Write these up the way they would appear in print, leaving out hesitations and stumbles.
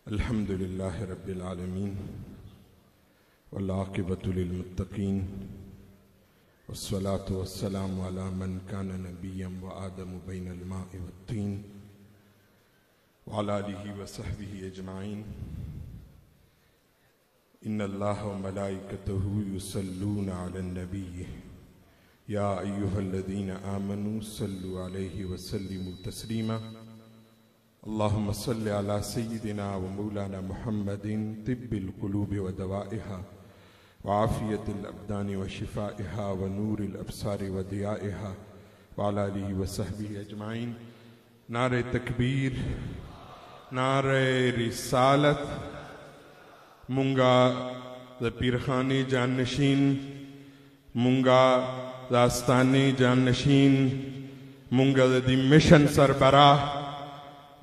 الحمد لله رب العالمين والعاقبة للمتقين والصلاة والسلام على من كان نبيا وآدم بين الماء والطين وعلى آله وصحبه أجمعين. إن الله وملائكته يصلون على النبي يا أيها الذين آمنوا صلوا عليه وسلموا تسليما. اللهم صل على سيدنا ومولانا محمد طب القلوب ودوائها وعافية الأبدان وشفائها ونور الأبصار وضيائها وعلى آله وصحبه أجمعين. نعرہ تکبیر، نعرہ رسالت. مونگا دا پیرخانی جانشین، مونگا دا آستانی جانشین، مونگا دا دی مشن سربراہ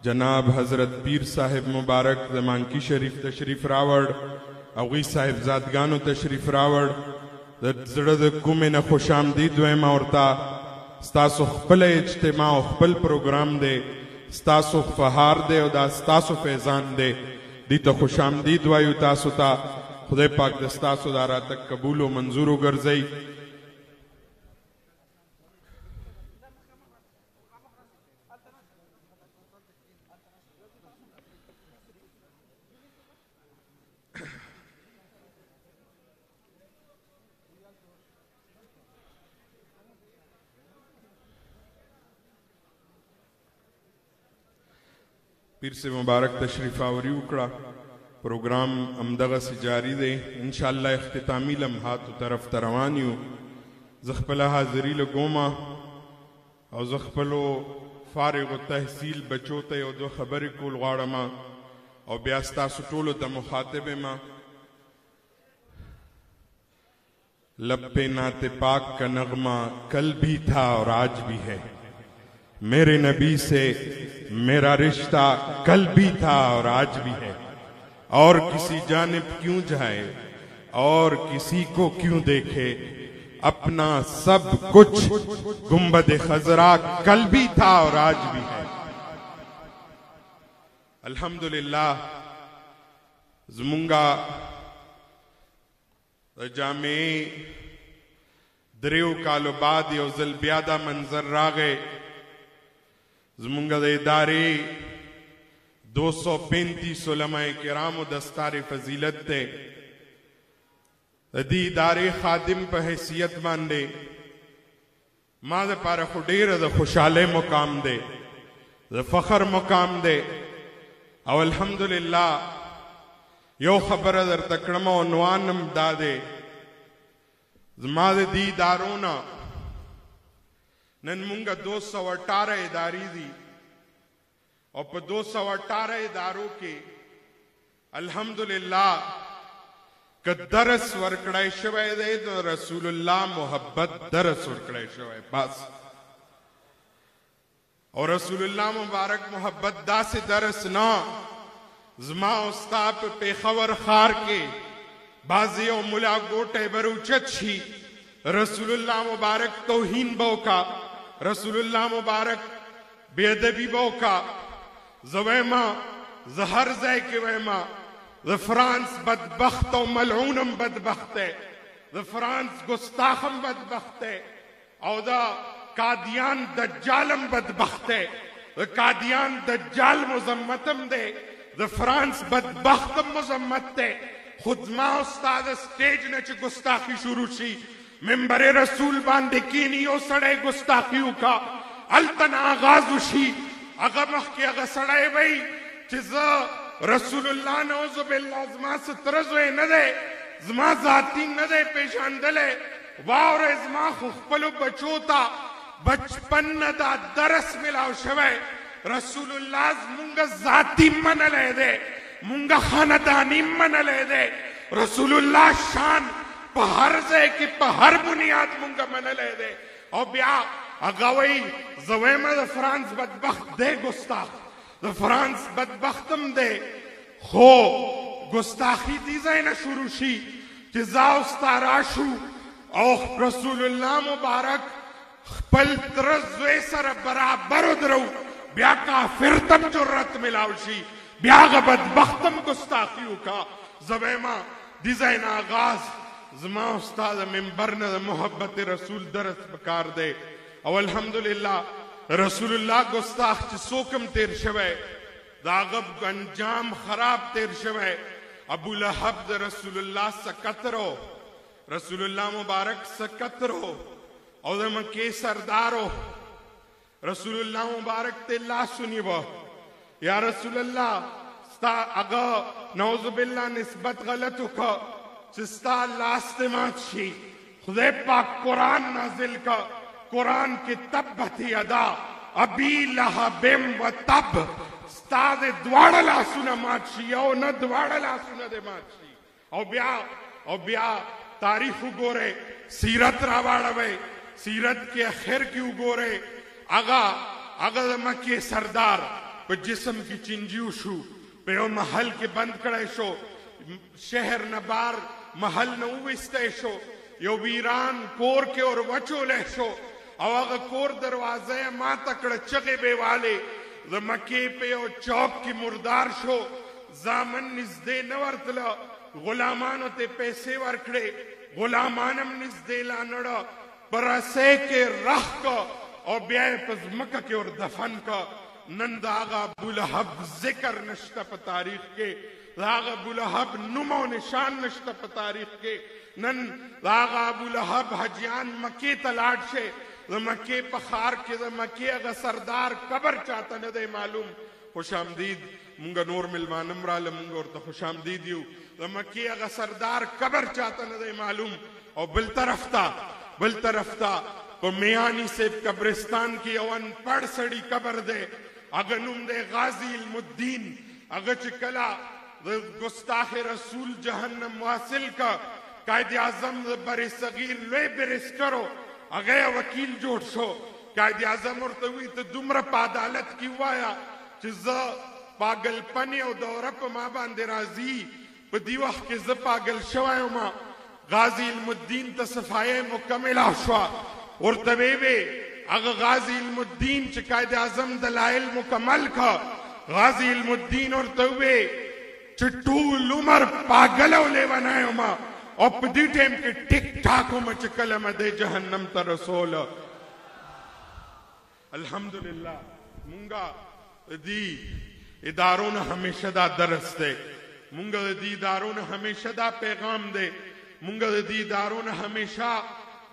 جناب حضرت پیر صاحب مبارک زمانکی شریف تشریف راوڑ، اوغی صاحبزادگانو تشریف راوڑ. زړه د کومې نه خوش آمدید وایم ورته. ستاسو خپل اجتماع او خپل پروگرام دی، ستاسو فهار دی او دا ستاسو فیضان دی. دی ته خوش آمدید وایو تاسو ته. خدای پاک د ستاسو دا راتګ قبول او منظور وګرځوي. پیر سے مبارک تشریف آوری اکڑا. پروگرام امدغه سی جاری دے. انشاءاللہ اختتامی لمحات طرف تروانیو. زخپلا حاضری لگوما او زخپلو فارغ و تحصیل بچوتے او دو خبری کول غاڑما او بیاستا سٹولو تا مخاطب ما. لب پہ نعت پاک کا نغمہ کل بھی تھا اور آج بھی ہے. میرے نبی سے میرا رشتہ کل بھی تھا اور آج بھی ہے. اور کسی جانب کیوں جائے اور کسی کو کیوں دیکھے، اپنا سب کچھ گنبد خضرا کل بھی تھا اور آج بھی ہے. الحمدللہ زمونگا جامعہ دریو کالو بعد یو ځل بیا دا منظر راغے. زمونگا دا ادارے 235 علماء کرام و دستارفضیلت تے. دی ادارے خادم پہ حیثیت باندے ما دا پارا خودیر دا خوشحالے مقام دے، دا فخر مقام دے. او الحمدللہ یو خبر در تکڑم و عنوانم دا دے. ما دا دی ادارونا نن مونگا 218 اداری دی اور پا 218 اداروں کے الحمدللہ کہ درس ورکڑائی شوئے دے تو رسول اللہ محبت درس ورکڑائی شوئے بس. اور رسول اللہ مبارک محبت دا سے درس نا زما استاب پیخور خار کے بازی و ملا گوٹے بروچت شی. رسول اللہ مبارک توہین بوکا، رسول اللہ مبارک بے ادبی بوکا. زویما زہر زے کے ویما فرانس بدبخت و ملعونم بدبخت ہے، فرانس گستاخم بدبخت ہے، او دا قادیان دجالم بدبخت ہے، قادیان دجال مزمتم دے، فرانس بدبختم مزمت دے. خود ما استاد سٹیج نے چھ گستاخی شروع شی، ممبر رسول باندے کینیو سڑے گستاخیو کا التن آغازو شی. اغمخ کی اغا سڑے بھئی چیزا رسول اللہ نعوذ باللہ زما سترزوے ندے، زما ذاتی ندے پیشان دلے. واور ازما خخپلو بچوتا بچپن دا درس ملاو شوے. رسول اللہ مونگا ذاتی من لے دے، مونگا خاندانی من لے دے. رسول اللہ شان پا ہر زے کی پا ہر بنیاد مونگا من لے دے. او بیا اگاوئی زویمہ دا فرانس بدبخت دے گستاخ، دا فرانس بدبختم دے. خو گستاخی دیزے نہ شروع شی چیزا استاراشو او رسول اللہ مبارک خپل ترزوے سر برابر درو. بیا کافر تم جرت ملاو شی، بیاغ بدبختم گستاخیو کا زبیما دیزائن آغاز زما استاد منبرنا محبت رسول درس بکار دے او الحمدللہ رسول اللہ گستاخ چی سوکم تیر شوئے داغب انجام خراب تیر شوئے ابو لہب دا رسول اللہ سکترو رسول اللہ مبارک سکترو او دا مکی سردارو رسول اللہ مبارک تے لا سنی وہ یا رسول اللہ ستا اگا نعوذ باللہ نسبت غلطو کا چستا لاستمات شی خدای پاک قرآن نازل کا قرآن کی تبتی ادا ابی لہبم و تب ستا دے دوارا لاسونا مات شی او نا دوارا لاسونا دے مات شی او بیا تاریخ گورے سیرت راوڑوے سیرت کے اخیر کیوں گورے اگا مکی سردار پہ جسم کی چنجیو شو پہ او محل کے بند کڑے شو شہر نبار محل نووستے شو یو ویران کور کے اور وچو لے شو او اگا کور دروازے ما تکڑ چگے بے والے مکی پہ او چوک کی مردار شو زامن نزدے نورتلا غلامانو تے پیسے ورکڑے غلامانم نزدے لانڑا پرسے کے رخ کا اور بیائے پز مکہ کے اور دفن کا نند آغا ابو لہب ذکر نشتا پا تاریخ کے آغا ابو لہب نمو نشان نشتا پا تاریخ کے نند آغا ابو لہب حجیان مکی تلاٹ شے مکی پخار کے مکی اگا سردار قبر چاہتا ندے معلوم خوش آمدید منگا نور ملوانم رالا منگا اور تا خوش آمدیدیو مکی اگا سردار قبر چاہتا ندے معلوم اور بل طرف تا پا میانی سے قبرستان کی اوان پڑ سڑی قبر دے اگا نم دے غازی المدین اگا چکلا گستاخ رسول جہنم واصل کا قائد اعظم بر صغیر لوے برس کرو اگیا وکیل جوڑ شو قائد اعظم ارتوی تو دمر پا عدالت کی وایا چیزا پاگل پنی او دورپ ما باندے رازی پا دیوخ کے زا پاگل شوائے ما غازی المدین تا صفائے مکملہ شوا اور طبیبے اگا غازی المدین چی قائد اعظم دلائل مکمل کا غازی المدین اور طبیبے چی طول عمر پاگلو لے ونائے ما اور پدی ٹیم کے ٹک ٹاکو میں چی کلمہ دے جہنم تا رسول الحمدللہ منگا دی ادارون ہمیشہ دا درس دے منگا دی ادارون ہمیشہ دا پیغام دے منگا دی ادارون ہمیشہ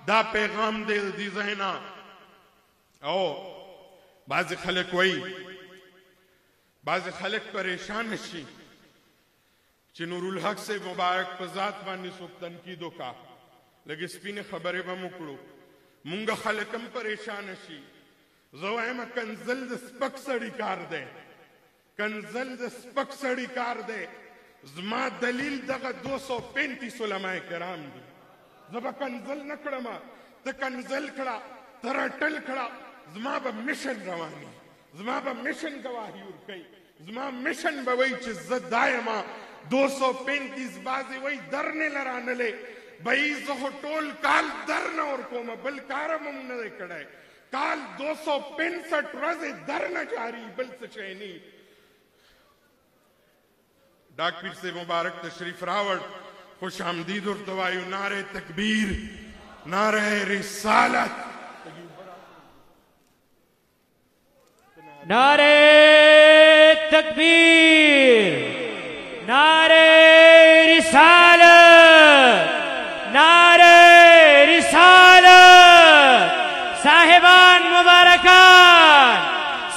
دا پیغام دے دی ذہنہ او بعض خلق وئی بعض خلق پریشان شی چی نورالحق سے مبارک پزات بانی سوک تنقیدو کا لگی سپین خبرے با مکڑو منگا خلقم پریشان شی زوائم کنزل دا سپک سڑی کار دے کنزل دا سپک سڑی کار دے زما دلیل دغا 235 علماءکرام دی زبا کنزل نکڑما تا کنزل کڑا ترٹل کڑا زما با مشن روانی زما با مشن گواہی ارکئی زما مشن با وی چیز زد دائما 235 بازی وی درنے لرانلے بھئی زہو ٹول کال درن اور کوما بل کارم امنے کڑائے کال 265 رزے درن جاری بل سچینی ڈاک پیر سے مبارک تشریف راوڑ خوش آمدید اور دوائیو نعرہ تکبیر نعرہ رسالت نعرہ تکبیر نعرہ رسالت نعرہ رسالت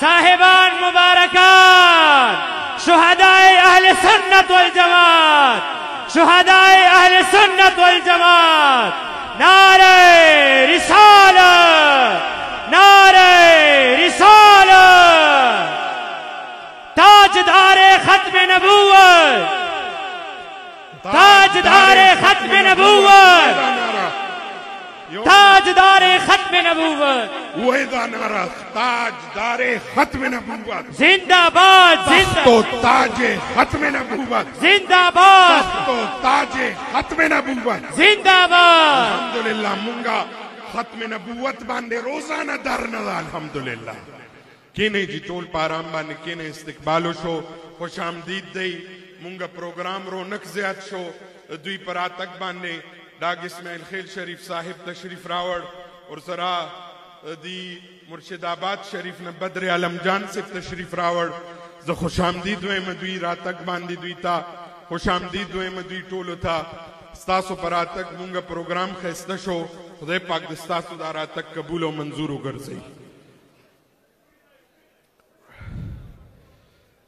صاحبان مبارکان شہدائے اہل سنت والجماعت شہدائے اہل سنت والجماعت نعرہ رسالت نعرہ رسالت تاجدار ختم نبوت تاجدار ختم نبوت تاجدار ختم نبوت ویدہ نعرہ تاجدار ختم نبوت زندہ باد تو تاج ختم نبوت زندہ باد تو تاج ختم نبوت زندہ باد الحمدللہ منگا ختم نبوت باندے روزانہ درندا الحمدللہ کینے جی ٹول پارام بانے کینے استقبالو شو خوش آمدید دی مونگا پروگرام رو نک زیاد شو دوی پراتک بانے ڈاگ اسماعیل خیل شریف صاحب تشریف راوڑ اور ذرا دی مرشد آباد شریف نے بدر عالم جان سے تشریف راوڑ ز خوش آمدید ہوئے مدوی راتک باندی دوی تا خوش آمدید ہوئے مدوی ٹولو تھا ستاسو پراتک مونگا پروگرام خیستہ شو خدای پاک دستاسو دا راتک قبول و منظور ہو گر زی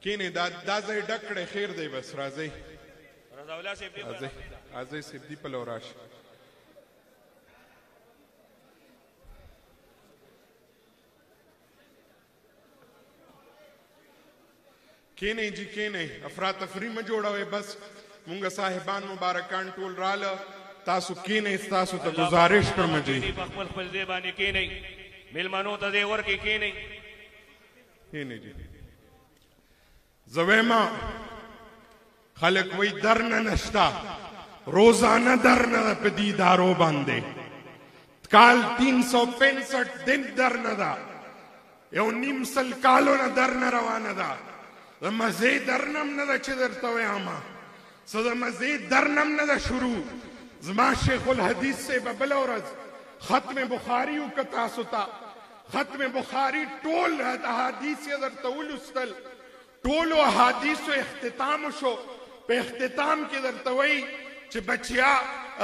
کینے دا زی ڈکڑے خیر دے بس رازی آزی سیدی پلوراش کینے جی کینے افراد تفریم میں جوڑا ہوئے بس مونگا صاحبان مبارکان ٹول رالا تاسو کینے استاسو تا گزارش پر مجھے بخمل خپل زیبانی کینے ملمانو تا زیور کی کینے کینے جی زویمہ خلق وی درن نشتا روزانہ درن پہ دیدارو باندے کال 365 دن درن دا یو نیم سل کالو نا درن روانہ دا مزے درنم ندا چھ درتوے آما صدا مزے درنم ندا شروع زما شیخ الحدیث سے ببلورز ختم بخاریو کتاسوتا ختم بخاری ٹول احادیث یا در طول استل ٹولو احادیث و اختتام شو پہ اختتام کی در توئی چھ بچیا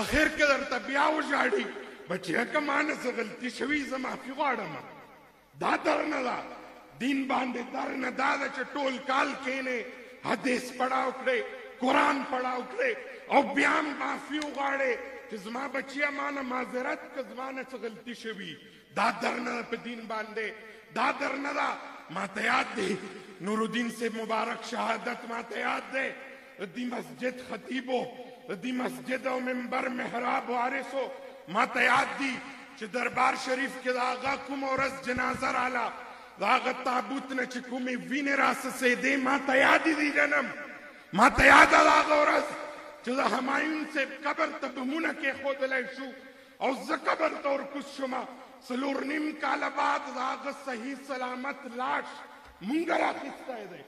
اخیر کے در تبیاو جاڑی بچیا کا مانس غلطی شوی زما فی غاڑا دا درن دا دین باندے درن دا چھ ٹول کال کینے حدیث پڑھا اکڑے قرآن پڑھا اکڑے او بیان معافیو غاڑے چھ زما بچیا مانا معذرت کا زمانہ چھ غلطی شوی دا درن دا پہ دین باندے دا درن دا ما تیاد دے نور الدین سے مبارک شہادت ما تیاد دے دی مسجد خطیبو دی مسجد و منبر محراب وارثو ما تیاد دی چھ دربار شریف کے داغا کم عورس جنازر آلا داغا تابوت نے چکومی وین راس سے دے ما تیاد دی جنم ما تیاد داغا عورس چھ دا ہمایون سے قبر تبہونا کے خود لیشو او زا قبر تور کس شما سلور نیم کالا بعد داغا صحیح سلامت لاش منگرہ کستا ہے دے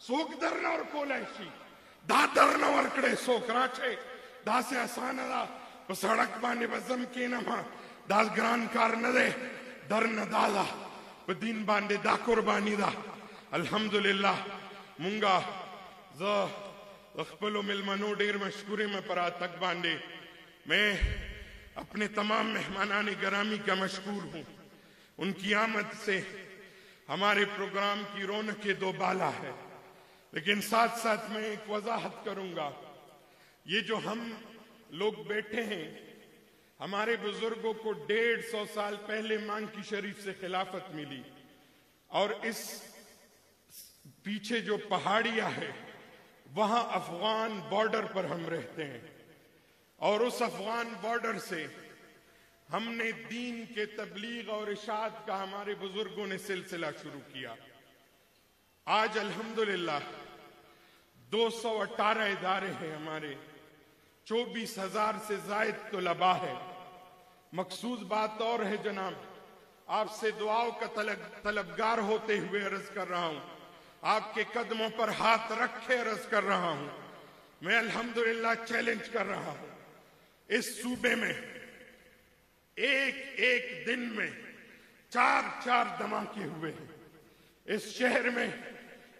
سوک درنا اور کولیشی دا درنا ورکڑے سوک راچے دا سے آسانا دا سڑک بانے بزم کے نما دا گران کار ندے درنا دادا پا دین باندے دا قربانی دا الحمدللہ منگا زا اخپلو ملمنو دیر مشکورے میں پراتک باندے میں اپنے تمام مہمانان گرامی کا مشکور ہوں ان کی آمد سے ہمارے پروگرام کی رونق دو بالا ہے لیکن ساتھ ساتھ میں ایک وضاحت کروں گا یہ جو ہم لوگ بیٹھے ہیں ہمارے بزرگوں کو 150 سال پہلے مانکی شریف سے خلافت ملی اور اس پیچھے جو پہاڑیاں ہے وہاں افغان بارڈر پر ہم رہتے ہیں اور اس افغان بارڈر سے ہم نے دین کے تبلیغ اور اشاعت کا ہمارے بزرگوں نے سلسلہ شروع کیا آج الحمدللہ 218 ادارے ہیں ہمارے 24,000 سے زائد طلباء ہے مقصود بات اور ہے جناب آپ سے دعاؤں کا طلبگار ہوتے ہوئے عرض کر رہا ہوں آپ کے قدموں پر ہاتھ رکھے عرض کر رہا ہوں میں الحمدللہ چیلنج کر رہا ہوں اس صوبے میں ایک دن میں 4 دھماکے ہوئے ہیں اس شہر میں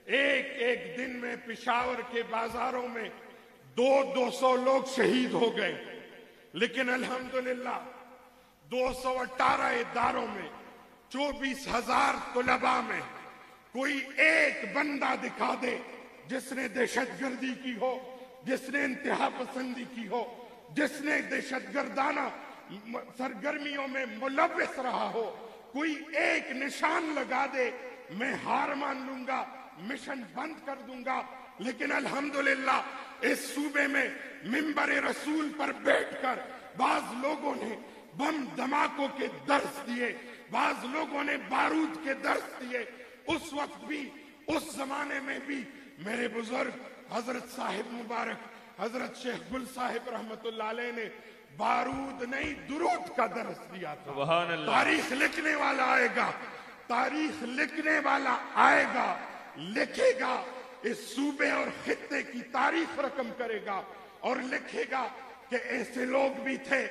ایک دن میں پشاور کے بازاروں میں 200 لوگ شہید ہو گئے لیکن الحمدللہ 218 اداروں میں 24,000 طلباء میں کوئی ایک بندہ دکھا دے جس نے دہشت گردی کی ہو جس نے انتہا پسندی کی ہو جس نے دہشت گردانہ سرگرمیوں میں ملوث رہا ہو کوئی ایک نشان لگا دے میں ہار مان لوں گا مشن بند کر دوں گا لیکن الحمدللہ اس صوبے میں منبر رسول پر بیٹھ کر بعض لوگوں نے بم دھماکوں کے درس دیے بعض لوگوں نے بارود کے درس دیے اس وقت بھی اس زمانے میں بھی میرے بزرگ حضرت صاحب مبارک حضرت شیخ گل صاحب رحمت اللہ علیہ نے بارود نہیں درود کا درس دیا تھا سبحان اللہ تاریخ لکھنے والا آئے گا تاریخ لکھنے والا آئے گا، لکھے گا، اس صوبے اور خطے کی تاریخ رقم کرے گا اور لکھے گا کہ ایسے لوگ بھی تھے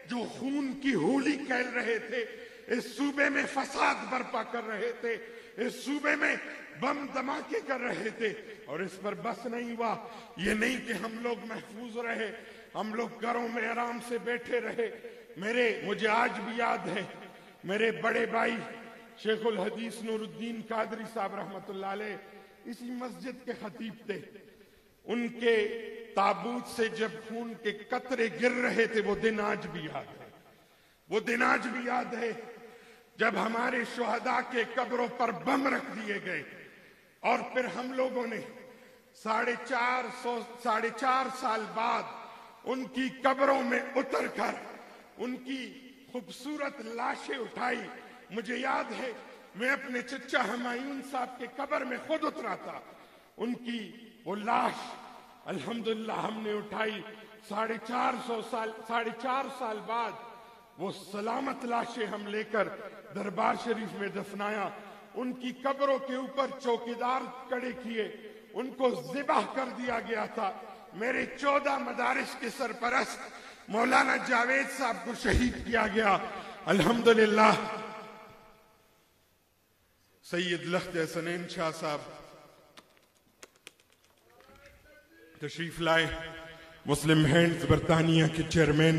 جو خون کی ہولی کھیل رہے تھے، اس صوبے میں فساد برپا کر رہے تھے، اس صوبے میں بم دھماکے کر رہے تھے، اور اس پر بس نہیں ہوا۔ یہ نہیں کہ ہم لوگ محفوظ رہے، ہم لوگ گھروں میں آرام سے بیٹھے رہے۔ مجھے آج بھی یاد ہے، میرے بڑے بھائی شیخ الحدیث نور الدین قادری صاحب رحمت اللہ علیہ اسی مسجد کے خطیب تھے۔ ان کے تابوت سے جب خون کے قطرے گر رہے تھے، وہ دن آج بھی یاد ہے، وہ دن آج بھی یاد ہے جب ہمارے شہداء کے قبروں پر بم رکھ دیے گئے، اور پھر ہم لوگوں نے 4.5 سال بعد ان کی قبروں میں اتر کر ان کی خوبصورت لاشیں اٹھائی۔ مجھے یاد ہے میں اپنے چچا ہمایون صاحب کے قبر میں خود اترا تھا، ان کی وہ لاش الحمدللہ ہم نے اٹھائی۔ 4.5 سال بعد وہ سلامت لاشیں ہم لے کر دربار شریف میں دفنایا۔ ان کی قبروں کے اوپر چوکیدار کھڑے کیے، ان کو ذبح کر دیا گیا تھا۔ میرے 14 مدارس کے سرپرست مولانا جاوید صاحب کو شہید کیا گیا۔ الحمدللہ سید لخت حسنین شاہ صاحب تشریف لائے، مسلم ہینڈز برطانیہ کے چیئرمین،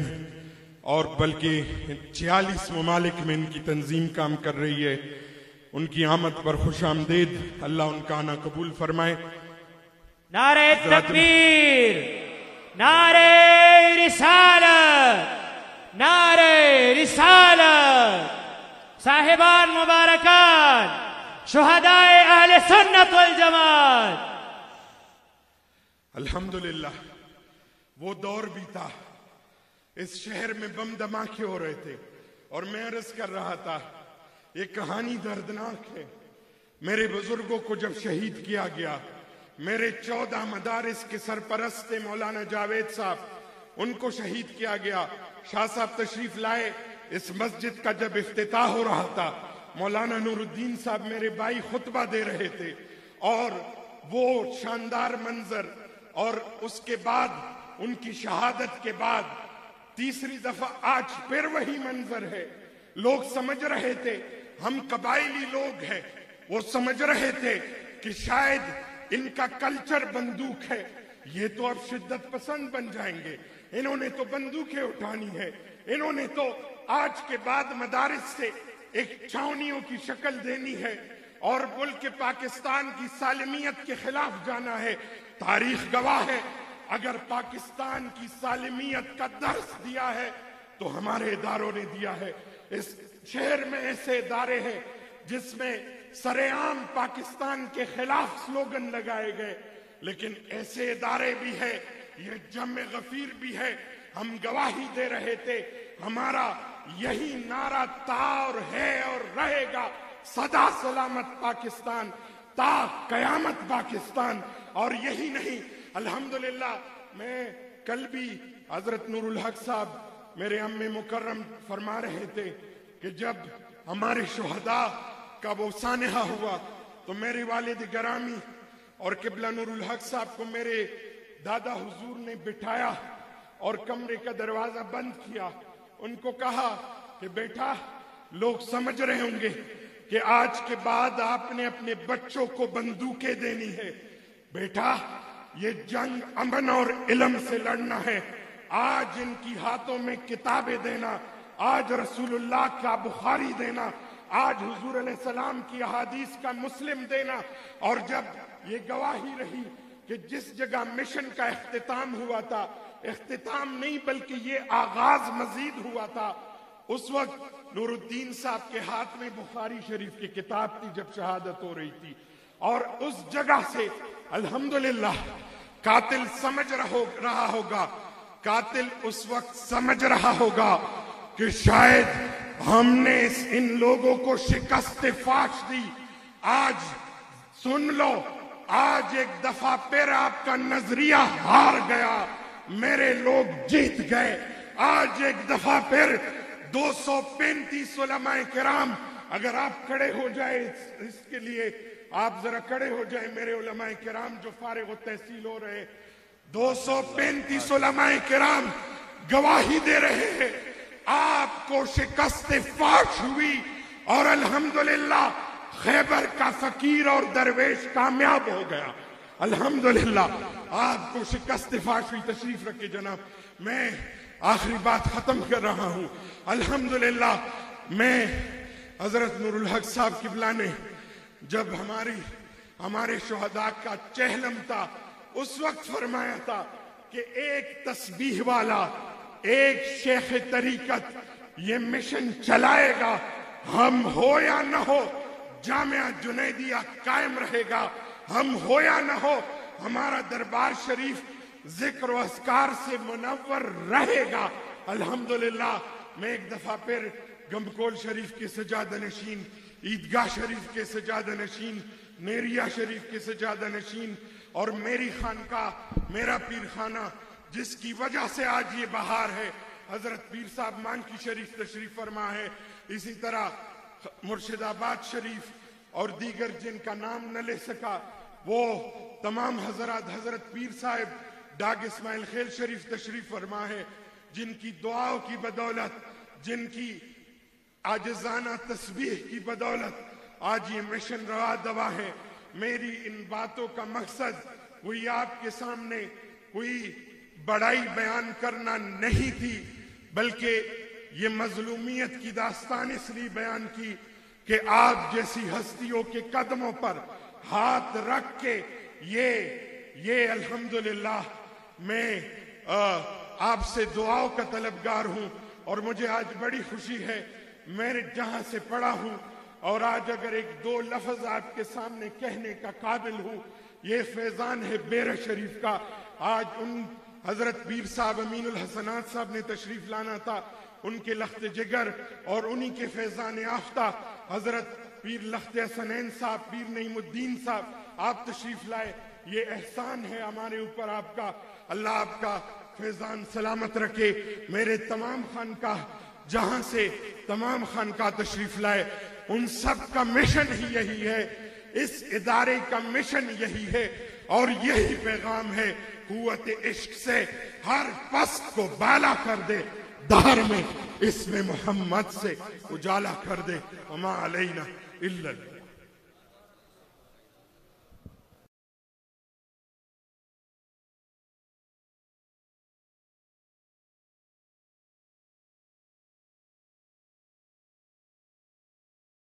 اور بلکہ 46 ممالک میں ان کی تنظیم کام کر رہی ہے۔ ان کی آمد پر خوش آمدید، اللہ ان کا آنا قبول فرمائے۔ نعرہ تکبیر، نعرہ رسالت، نعرہ رسالت، صاحبان مبارکان، شہدائے اہل سنت والجماعت۔ الحمدللہ وہ دور بھی تھا، اس شہر میں بم دھماکے ہو رہے تھے، اور میں عرض کر رہا تھا یہ کہانی دردناک ہے۔ میرے بزرگوں کو جب شہید کیا گیا، میرے 14 مدارس کے سرپرست تھے مولانا جاوید صاحب، ان کو شہید کیا گیا۔ شاہ صاحب تشریف لائے، اس مسجد کا جب افتتاح ہو رہا تھا، مولانا نور الدین صاحب میرے بھائی خطبہ دے رہے تھے، اور وہ شاندار منظر، اور اس کے بعد ان کی شہادت کے بعد تیسری دفعہ آج پھر وہی منظر ہے۔ لوگ سمجھ رہے تھے ہم قبائلی لوگ ہیں، وہ سمجھ رہے تھے کہ شاید ان کا کلچر بندوق ہے، یہ تو اب شدت پسند بن جائیں گے، انہوں نے تو بندوقیں اٹھانی ہے، انہوں نے تو آج کے بعد مدارس سے ایک چھاونیوں کی شکل دینی ہے، اور ملک پاکستان کی سالمیت کے خلاف جانا ہے۔ تاریخ گواہ ہے، اگر پاکستان کی سالمیت کا درس دیا ہے تو ہمارے اداروں نے دیا ہے۔ اس شہر میں ایسے ادارے ہیں جس میں سرعام پاکستان کے خلاف سلوگن لگائے گئے، لیکن ایسے ادارے بھی ہیں، یہ جمع غفیر بھی ہے۔ ہم گواہی دے رہے تھے، ہمارا یہی نعرہ تھا اور ہے اور رہے گا، سدا سلامت پاکستان، تا قیامت پاکستان۔ اور یہی نہیں، الحمدللہ میں کل بھی حضرت نورالحق صاحب میرے ام مکرم فرما رہے تھے کہ جب ہمارے شہداء کا وہ سانحہ ہوا تو میرے والد گرامی اور قبلہ نورالحق صاحب کو میرے دادا حضور نے بٹھایا اور کمرے کا دروازہ بند کیا، ان کو کہا کہ بیٹا لوگ سمجھ رہے ہوں گے کہ آج کے بعد آپ نے اپنے بچوں کو بندوقیں دینی ہے، بیٹا یہ جنگ امن اور علم سے لڑنا ہے۔ آج ان کی ہاتھوں میں کتابیں دینا، آج رسول اللہ کا بخاری دینا، آج حضور علیہ السلام کی احادیث کا مسلم دینا، اور جب یہ گواہی رہی کہ جس جگہ مشن کا اختتام ہوا تھا، اختتام نہیں بلکہ یہ آغاز مزید ہوا تھا، اس وقت نور الدین صاحب کے ہاتھ میں بخاری شریف کی کتاب تھی جب شہادت ہو رہی تھی، اور اس جگہ سے الحمدللہ قاتل سمجھ رہا ہوگا، قاتل اس وقت سمجھ رہا ہوگا کہ شاید ہم نے ان لوگوں کو شکست فاش دی۔ آج سن لو، آج ایک دفعہ پھر آپ کا نظریہ ہار گیا، میرے لوگ جیت گئے۔ آج ایک دفعہ پھر 235 علماء کرام اگر آپ کھڑے ہو جائے اس کے لیے آپ ذرا کھڑے ہو جائیں میرے علماء کرام جو فارغ و تحصیل ہو رہے 235 علماء کرام گواہی دے رہے ہیں آپ کو شکست فاش ہوئی اور الحمدللہ خیبر کا فقیر اور درویش کامیاب ہو گیا الحمدللہ آپ کو شکست فاش ہوئی. تشریف رکھے جناب میں آخری بات ختم کر رہا ہوں. الحمدللہ میں حضرت نورالحق صاحب قبلہ نے جب ہمارے شہداء کا چہلم تھا اس وقت فرمایا تھا کہ ایک تسبیح والا ایک شیخ طریقت یہ مشن چلائے گا ہم ہو یا نہ ہو جامعہ جنیدیہ قائم رہے گا ہم ہو یا نہ ہو ہمارا دربار شریف ذکر و اذکار سے منور رہے گا الحمدللہ. میں ایک دفعہ پھر گمکول شریف کے سجادہ نشین عیدگاہ شریف کے سجادہ نشین نیریہ شریف کے سجادہ نشین اور میری خانقاہ میرا پیر خانہ جس کی وجہ سے آج یہ بہار ہے حضرت پیر صاحب مانکی شریف تشریف فرما ہے اسی طرح مرشد آباد شریف اور دیگر جن کا نام نہ لے سکا وہ تمام حضرات حضرت پیر صاحب ڈاگ اسماعیل خیل شریف تشریف فرما ہے جن کی دعاؤں کی بدولت جن کی عاجزانہ تسبیح کی بدولت آج یہ مشن روا دوا ہے. میری ان باتوں کا مقصد کوئی آپ کے سامنے کوئی بڑائی بیان کرنا نہیں تھی بلکہ یہ مظلومیت کی داستان اس لیے بیان کی کہ آپ جیسی ہستیوں کے قدموں پر ہاتھ رکھ کے یہ الحمدللہ میں آپ سے دعاؤں کا طلبگار ہوں اور مجھے آج بڑی خوشی ہے میں جہاں سے پڑھا ہوں اور آج اگر ایک دو لفظ آپ کے سامنے کہنے کا قابل ہوں یہ فیضان ہے بیرہ شریف کا. آج ان حضرت پیر صاحب امین الحسنات صاحب نے تشریف لانا تھا ان کے لخت جگر اور انہی کے فیضان یافتہ حضرت پیر لخت حسنین صاحب پیر نعیم الدین صاحب آپ تشریف لائے یہ احسان ہے ہمارے اوپر آپ کا. اللہ آپ کا فیضان سلامت رکھے. میرے تمام خانقاہ جہاں سے تمام خانقاہ تشریف لائے ان سب کا مشن ہی یہی ہے اس ادارے کا مشن یہی ہے اور یہی پیغام ہے قوت عشق سے ہر پست کو بالا کر دے دہر میں اس میں محمد سے اجالا کر دے وما علینا الا